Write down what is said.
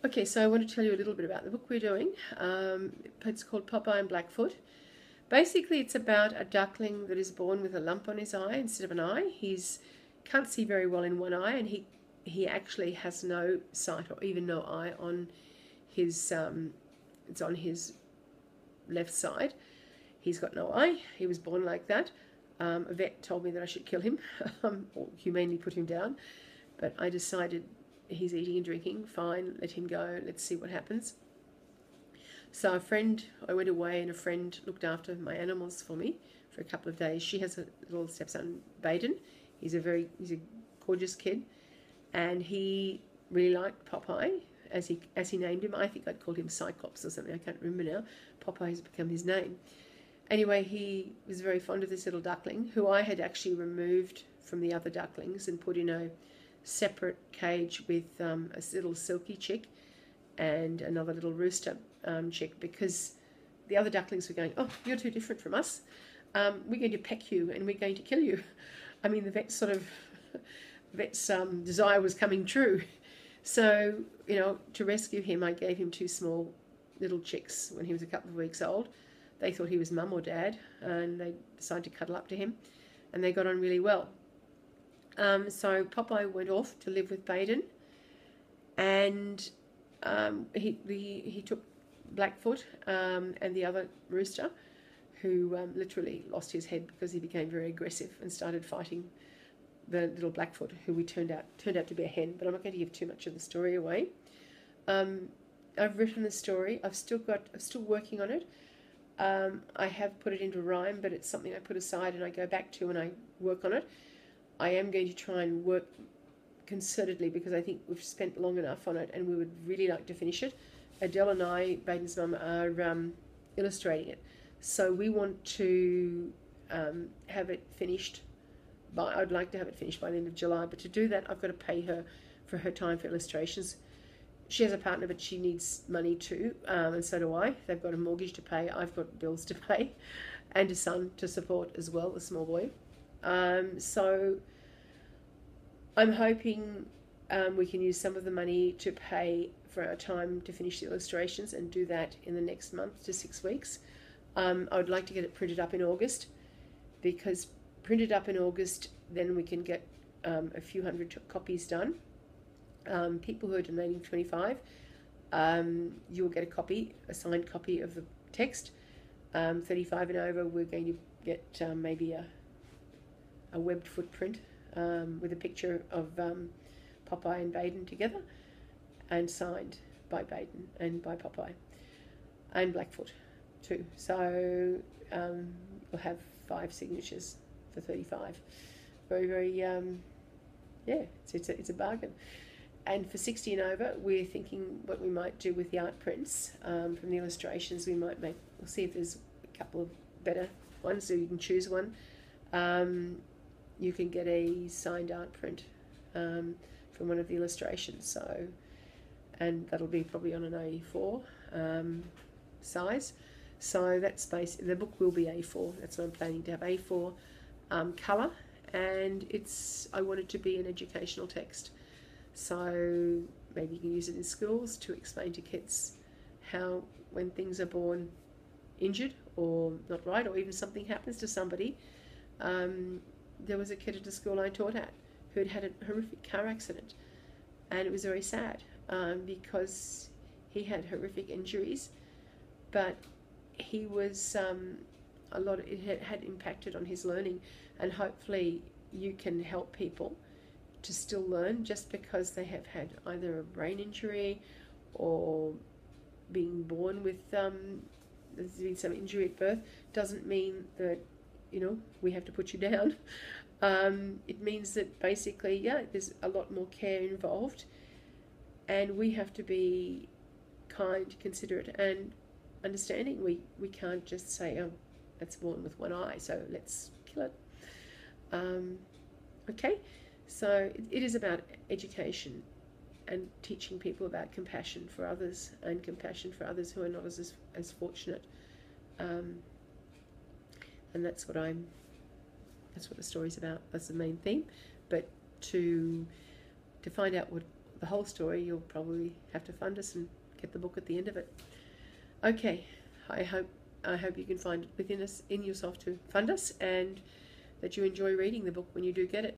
Okay, so I want to tell you a little bit about the book we're doing. It's called Popeye and Blackfoot. Basically, it's about a duckling that is born with a lump on his eye instead of an eye. He's can't see very well in one eye, and he actually has no sight or even no eye on his it's on his left side. He's got no eye. He was born like that. A vet told me that I should kill him or humanely put him down, but I decided he's eating and drinking. Fine, let him go. Let's see what happens. So I went away, and a friend looked after my animals for me for a couple of days. She has a little stepson, Baden. He's a gorgeous kid, and he really liked Popeye as he named him. I think I'd called him Cyclops or something. I can't remember now. Popeye has become his name. Anyway, he was very fond of this little duckling, who I had actually removed from the other ducklings and put in a separate cage with a little silky chick and another little rooster chick, because the other ducklings were going, "Oh, you're too different from us. We're going to peck you and we're going to kill you." I mean, the vet's desire was coming true. So, to rescue him, I gave him two small little chicks when he was a couple of weeks old. They thought he was mum or dad, and they decided to cuddle up to him, and they got on really well. So Popeye went off to live with Baden, and he took Blackfoot and the other rooster, who literally lost his head because he became very aggressive and started fighting the little Blackfoot, who turned out to be a hen. But I'm not going to give too much of the story away. I've written the story. I'm still working on it. I have put it into rhyme, but it's something I put aside and I go back to and I work on it. I am going to try and work concertedly because I think we've spent long enough on it and we would really like to finish it. Adele and I, Baden's mum, are illustrating it. So we want to have it finished I'd like to have it finished by the end of July, but to do that I've got to pay her for her time for illustrations. She has a partner, but she needs money too, and so do I. They've got a mortgage to pay, I've got bills to pay, and a son to support as well, a small boy. So I'm hoping we can use some of the money to pay for our time to finish the illustrations and do that in the next month to 6 weeks. I would like to get it printed up in August, because printed up in August, then we can get a few hundred copies done. People who are donating 25, you will get a signed copy of the text. 35 and over, we're going to get maybe a webbed footprint with a picture of Popeye and Baden together, and signed by Baden and by Popeye and Blackfoot too. So we'll have 5 signatures for 35. Very, very, yeah, it's a bargain. And for 60 and over, we're thinking what we might do with the art prints from the illustrations. We'll see if there's a couple of better ones, so you can choose one. You can get a signed art print from one of the illustrations. So, and that'll be probably on an A4 size. So that's the book will be A4. That's what I'm planning to have, A4 colour, and I want it to be an educational text. So maybe you can use it in schools to explain to kids how, when things are born injured or not right, or even something happens to somebody. There was a kid at a school I taught at who had a horrific car accident, and it was very sad because he had horrific injuries, but he was it had impacted on his learning, and hopefully you can help people to still learn. Just because they have had either a brain injury or being born with there's been some injury at birth, doesn't mean that we have to put you down. It means that basically, there's a lot more care involved, and we have to be kind, considerate, and understanding. We can't just say, "Oh, it's born with one eye, so let's kill it." Okay, so it is about education and teaching people about compassion for others, and compassion for others who are not as fortunate. And that's what the story's about. That's the main theme. But to find out what the whole story, you'll probably have to fund us and get the book at the end of it. Okay, I hope you can find it within yourself to fund us, and that you enjoy reading the book when you do get it.